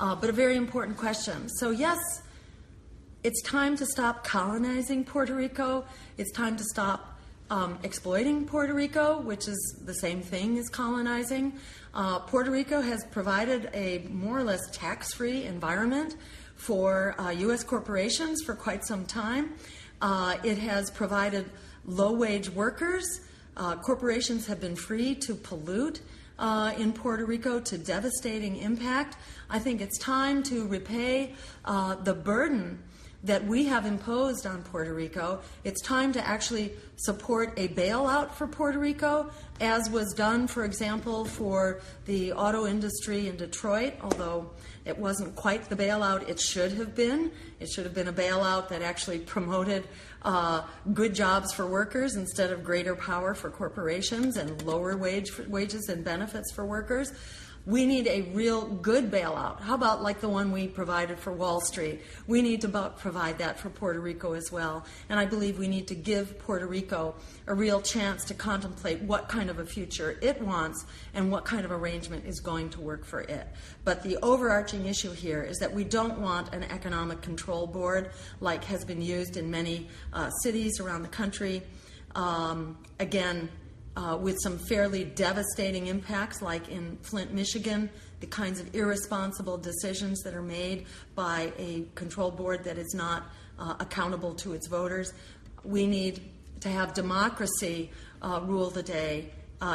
but a very important question. So yes, it's time to stop colonizing Puerto Rico. It's time to stop exploiting Puerto Rico, which is the same thing as colonizing. Puerto Rico has provided a more or less tax-free environment for U.S. corporations for quite some time. It has provided low-wage workers. Corporations have been free to pollute in Puerto Rico to devastating impact. I think it's time to repay the burden that we have imposed on Puerto Rico. It's time to actually support a bailout for Puerto Rico, as was done, for example, for the auto industry in Detroit, although it wasn't quite the bailout it should have been. It should have been a bailout that actually promoted good jobs for workers instead of greater power for corporations and lower wages and benefits for workers. We need a real good bailout. How about like the one we provided for Wall Street? We need to provide that for Puerto Rico as well. And I believe we need to give Puerto Rico a real chance to contemplate what kind of a future it wants and what kind of arrangement is going to work for it. But the overarching issue here is that we don't want an economic control board like has been used in many cities around the country. With some fairly devastating impacts, like in Flint, Michigan, the kinds of irresponsible decisions that are made by a control board that is not accountable to its voters. We need to have democracy rule the day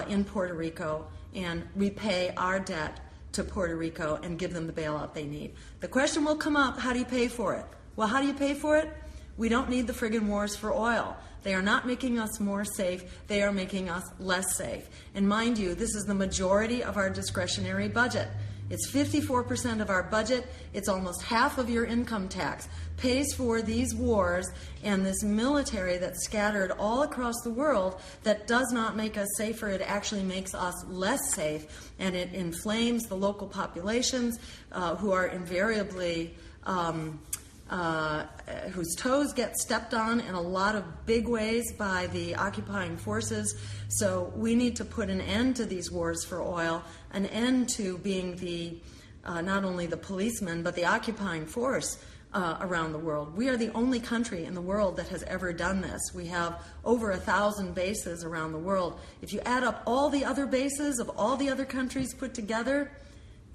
in Puerto Rico and repay our debt to Puerto Rico and give them the bailout they need. The question will come up, how do you pay for it? Well, how do you pay for it? We don't need the friggin' wars for oil. They are not making us more safe. They are making us less safe. And mind you, this is the majority of our discretionary budget. It's 54% of our budget. It's almost half of your income tax. Pays for these wars and this military that's scattered all across the world that does not make us safer. It actually makes us less safe. And it inflames the local populations who are invariably whose toes get stepped on in a lot of big ways by the occupying forces. So we need to put an end to these wars for oil, an end to being the not only the policeman, but the occupying force around the world. We are the only country in the world that has ever done this. We have over 1,000 bases around the world. If you add up all the other bases of all the other countries put together,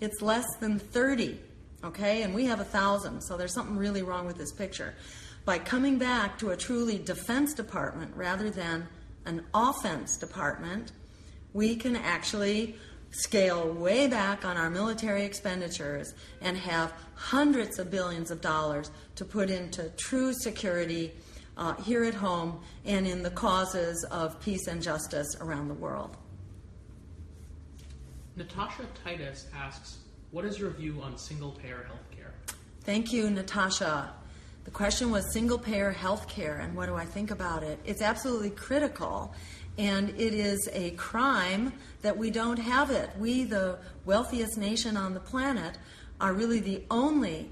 it's less than 30. Okay, and we have 1,000, so there's something really wrong with this picture. By coming back to a truly defense department rather than an offense department, we can actually scale way back on our military expenditures and have hundreds of billions of dollars to put into true security here at home and in the causes of peace and justice around the world. Natasha Titus asks, what is your view on single-payer health care? Thank you, Natasha. The question was single-payer health care, and what do I think about it? It's absolutely critical, and it is a crime that we don't have it. We, the wealthiest nation on the planet, are really the only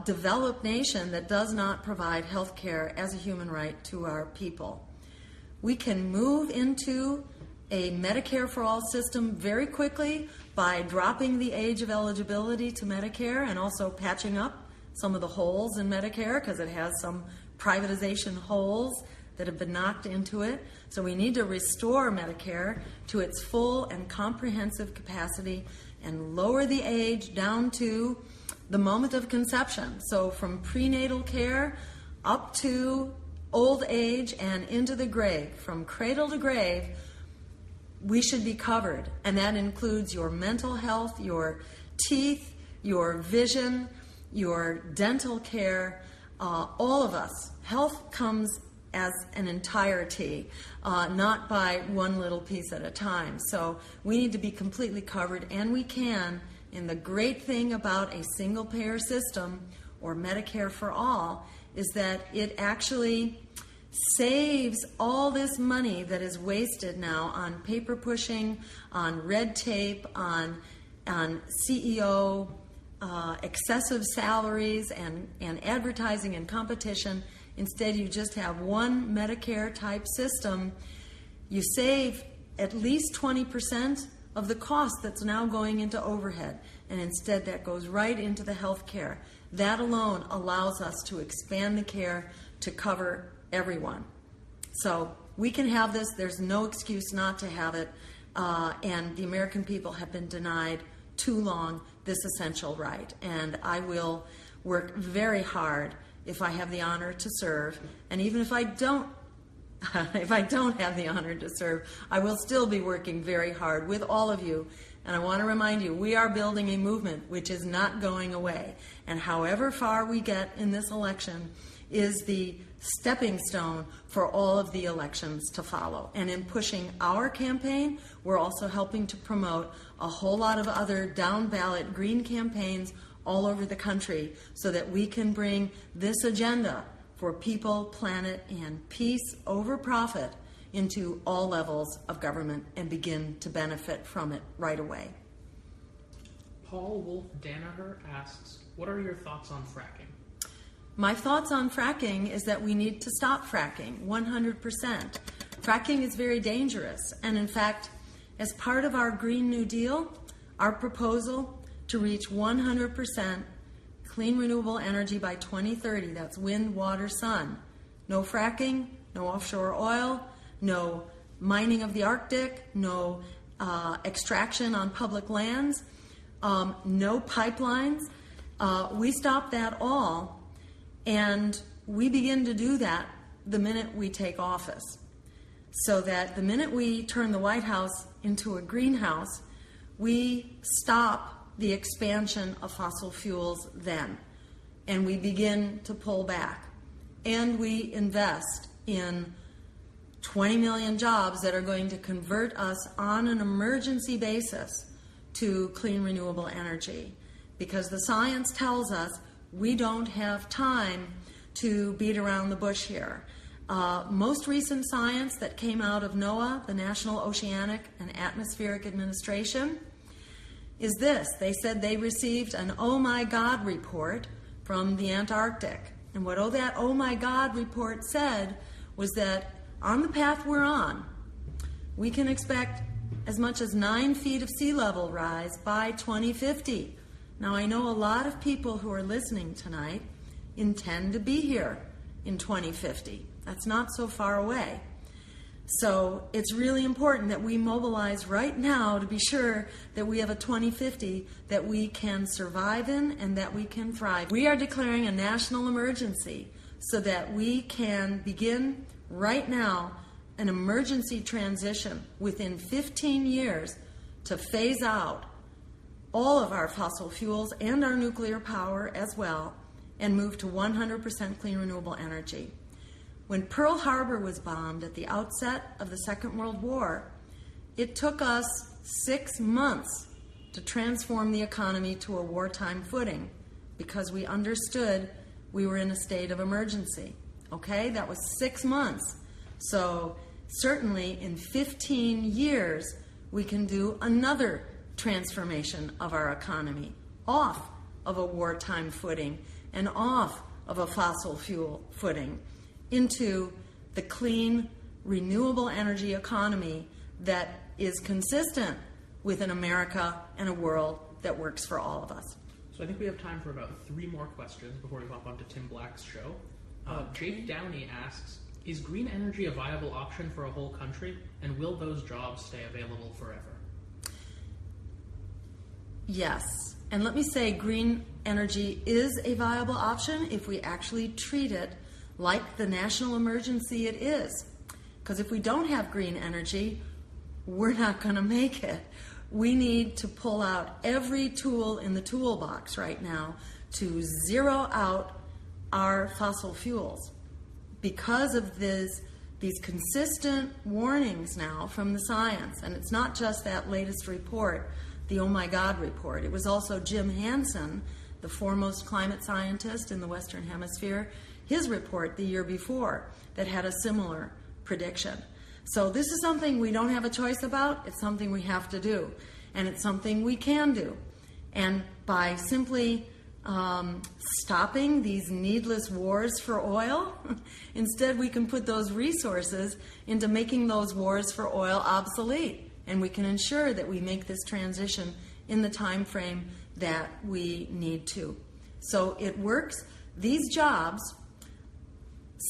developed nation that does not provide health care as a human right to our people. We can move into a Medicare for all system very quickly by dropping the age of eligibility to Medicare and also patching up some of the holes in Medicare because it has some privatization holes that have been knocked into it. So we need to restore Medicare to its full and comprehensive capacity and lower the age down to the moment of conception. So from prenatal care up to old age and into the grave, from cradle to grave, we should be covered, and that includes your mental health, your teeth, your vision, your dental care, all of us. Health comes as an entirety, not by one little piece at a time. So we need to be completely covered, and we can. And the great thing about a single-payer system, or Medicare for all, is that it actually saves all this money that is wasted now on paper pushing, on red tape, on CEO excessive salaries and advertising and competition. Instead, you just have one Medicare type system. You save at least 20% of the cost that's now going into overhead, and instead that goes right into the health care. That alone allows us to expand the care to cover everyone. So we can have this. There's no excuse not to have it, and the American people have been denied too long this essential right. And I will work very hard if I have the honor to serve, and even if I don't have the honor to serve, I will still be working very hard with all of you. And I want to remind you, we are building a movement which is not going away. And however far we get in this election is the stepping stone for all of the elections to follow. And in pushing our campaign, we're also helping to promote a whole lot of other down-ballot green campaigns all over the country so that we can bring this agenda for people, planet, and peace over profit into all levels of government and begin to benefit from it right away. Paul Wolf-Danaher asks, what are your thoughts on fracking? My thoughts on fracking is that we need to stop fracking 100%. Fracking is very dangerous, and in fact, as part of our Green New Deal, our proposal to reach 100% clean renewable energy by 2030, that's wind, water, sun. No fracking, no offshore oil, no mining of the Arctic, no extraction on public lands, no pipelines. We stop that all, and we begin to do that the minute we take office. So that the minute we turn the White House into a greenhouse, we stop the expansion of fossil fuels then, and we begin to pull back. And we invest in 20 million jobs that are going to convert us on an emergency basis to clean renewable energy. Because the science tells us we don't have time to beat around the bush here. Most recent science that came out of NOAA, the National Oceanic and Atmospheric Administration, is this. They said they received an oh my God report from the Antarctic. And what that oh my God report said was that on the path we're on, we can expect as much as 9 feet of sea level rise by 2050. Now, I know a lot of people who are listening tonight intend to be here in 2050. That's not so far away. So it's really important that we mobilize right now to be sure that we have a 2050 that we can survive in and that we can thrive. We are declaring a national emergency so that we can begin right now an emergency transition within 15 years to phase out all of our fossil fuels and our nuclear power as well and move to 100% clean renewable energy. When Pearl Harbor was bombed at the outset of the Second World War, it took us 6 months to transform the economy to a wartime footing because we understood we were in a state of emergency. Okay? That was 6 months. So certainly in 15 years, we can do another transformation of our economy off of a wartime footing and off of a fossil fuel footing into the clean, renewable energy economy that is consistent with an America and a world that works for all of us. So I think we have time for about 3 more questions before we hop on to Tim Black's show. Jake Downey asks, is green energy a viable option for a whole country, and will those jobs stay available forever? Yes. And let me say green energy is a viable option if we actually treat it like the national emergency it is. Because if we don't have green energy, we're not going to make it. We need to pull out every tool in the toolbox right now to zero out our fossil fuels. Because of these consistent warnings now from the science, and it's not just that latest report, the Oh My God report. It was also Jim Hansen, the foremost climate scientist in the Western Hemisphere, his report the year before that had a similar prediction. So this is something we don't have a choice about. It's something we have to do, and it's something we can do. And by simply stopping these needless wars for oil, instead we can put those resources into making those wars for oil obsolete. and we can ensure that we make this transition in the time frame that we need to. So it works. These jobs,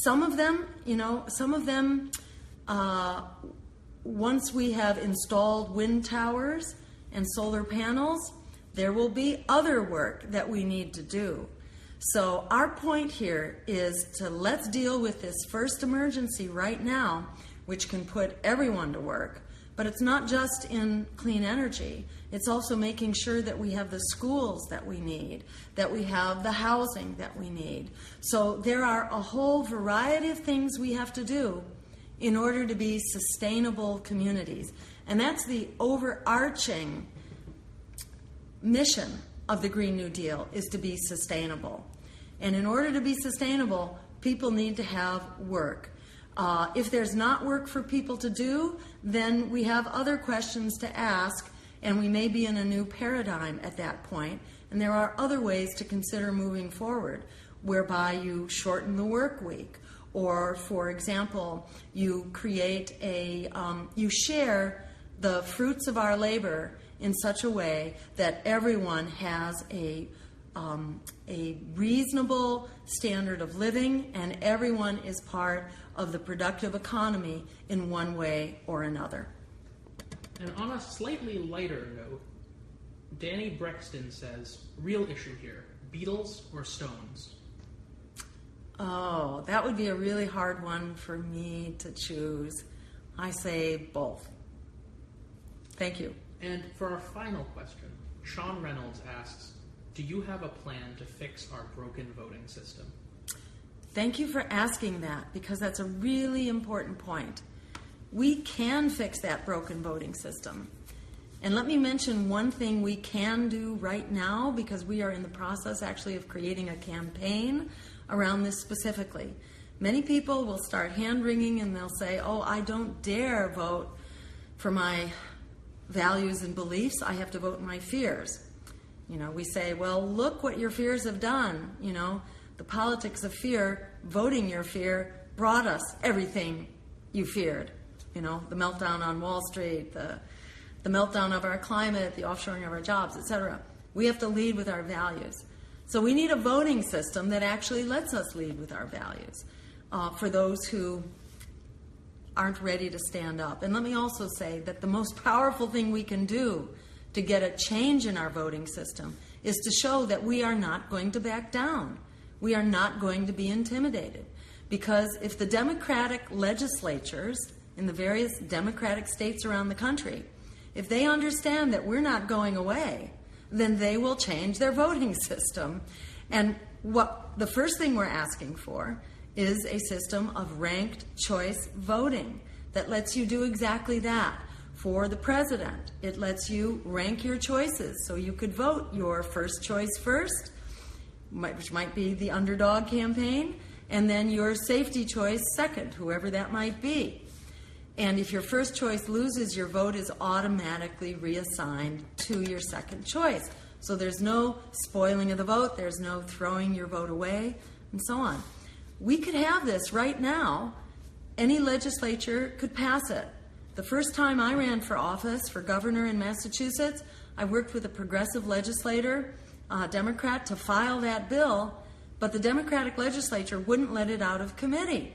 some of them, once we have installed wind towers and solar panels, there will be other work that we need to do. So our point here is to let's deal with this first emergency right now, which can put everyone to work. But it's not just in clean energy. It's also making sure that we have the schools that we need, that we have the housing that we need. So there are a whole variety of things we have to do in order to be sustainable communities. And that's the overarching mission of the Green New Deal, is to be sustainable. And in order to be sustainable, people need to have work. If there's not work for people to do, then we have other questions to ask, and we may be in a new paradigm at that point. And there are other ways to consider moving forward, whereby you shorten the work week, or, for example, you create you share the fruits of our labor in such a way that everyone has a reasonable standard of living, and everyone is part of the productive economy in one way or another. And on a slightly lighter note, Danny Brexton says, real issue here, Beatles or Stones? Oh, that would be a really hard one for me to choose. I say both. Thank you. And for our final question, Sean Reynolds asks, do you have a plan to fix our broken voting system? Thank you for asking that, because that's a really important point. We can fix that broken voting system. And let me mention one thing we can do right now, because we are in the process actually of creating a campaign around this specifically. Many people will start hand-wringing and they'll say, oh, I don't dare vote for my values and beliefs. I have to vote in my fears. We say, well, look what your fears have done. The politics of fear, voting your fear, brought us everything you feared. The meltdown on Wall Street, the meltdown of our climate, the offshoring of our jobs, etc. We have to lead with our values. So we need a voting system that actually lets us lead with our values for those who aren't ready to stand up. And let me also say that the most powerful thing we can do to get a change in our voting system is to show that we are not going to back down. We are not going to be intimidated. Because if the Democratic legislatures in the various Democratic states around the country, if they understand that we're not going away, then they will change their voting system. And the first thing we're asking for is a system of ranked choice voting that lets you do exactly that. For the president, it lets you rank your choices, so you could vote your first choice first, which might be the underdog campaign, and then your safety choice second, whoever that might be. And if your first choice loses, your vote is automatically reassigned to your second choice. So there's no spoiling of the vote, there's no throwing your vote away, and so on. We could have this right now. Any legislature could pass it. The first time I ran for office for governor in Massachusetts, I worked with a progressive legislator, Democrat, to file that bill, but the Democratic legislature wouldn't let it out of committee.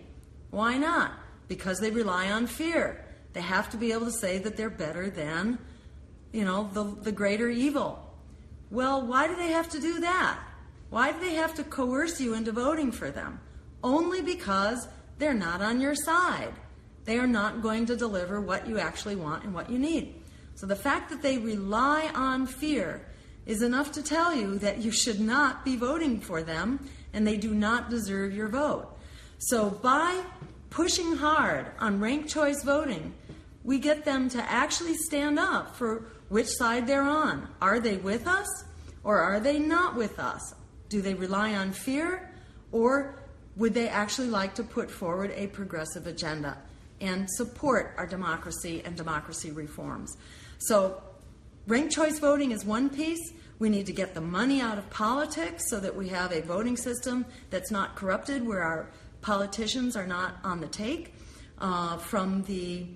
Why not? Because they rely on fear. They have to be able to say that they're better than, the greater evil. Well, why do they have to do that? Why do they have to coerce you into voting for them? Only because they're not on your side. They are not going to deliver what you actually want and what you need. So the fact that they rely on fear is enough to tell you that you should not be voting for them and they do not deserve your vote. So by pushing hard on ranked choice voting, we get them to actually stand up for which side they're on. Are they with us or are they not with us? Do they rely on fear, or would they actually like to put forward a progressive agenda and support our democracy and democracy reforms? So ranked choice voting is one piece. We need to get the money out of politics so that we have a voting system that's not corrupted, where our politicians are not on the take from the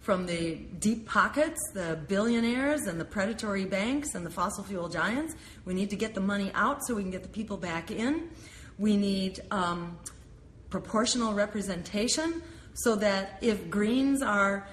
from the deep pockets, the billionaires and the predatory banks and the fossil fuel giants. We need to get the money out so we can get the people back in. We need proportional representation so that if Greens are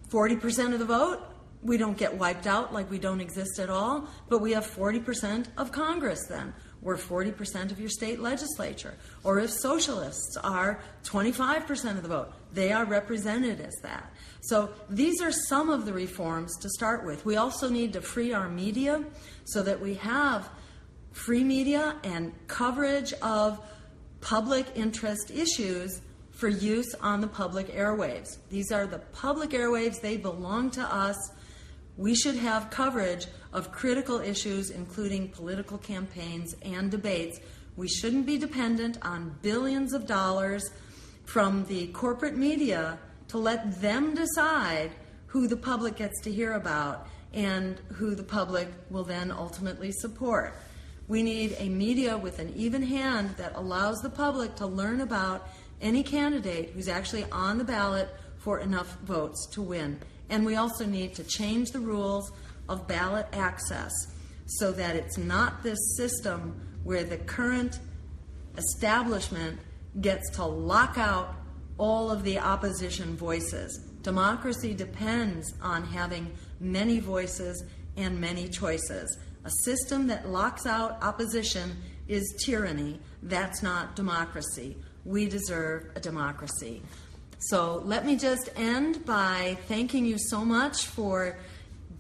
40% of the vote, we don't get wiped out like we don't exist at all, but we have 40% of Congress then. We're 40% of your state legislature. Or if socialists are 25% of the vote, they are represented as that. So these are some of the reforms to start with. We also need to free our media so that we have free media and coverage of public interest issues for use on the public airwaves. These are the public airwaves. They belong to us. We should have coverage of critical issues, including political campaigns and debates. We shouldn't be dependent on billions of dollars from the corporate media to let them decide who the public gets to hear about and who the public will then ultimately support. We need a media with an even hand that allows the public to learn about any candidate who's actually on the ballot for enough votes to win. And we also need to change the rules of ballot access so that it's not this system where the current establishment gets to lock out all of the opposition voices. Democracy depends on having many voices and many choices. A system that locks out opposition is tyranny. That's not democracy. We deserve a democracy. So let me just end by thanking you so much for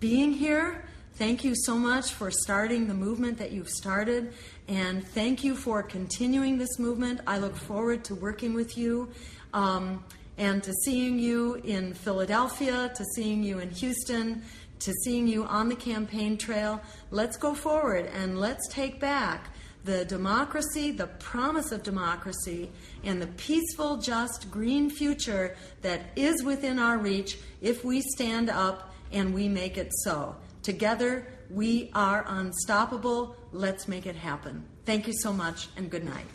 being here. Thank you so much for starting the movement that you've started. And thank you for continuing this movement. I look forward to working with you and to seeing you in Philadelphia, to seeing you in Houston, to seeing you on the campaign trail. Let's go forward and let's take back the democracy, the promise of democracy, and the peaceful, just, green future that is within our reach if we stand up and we make it so. Together, we are unstoppable. Let's make it happen. Thank you so much, and good night.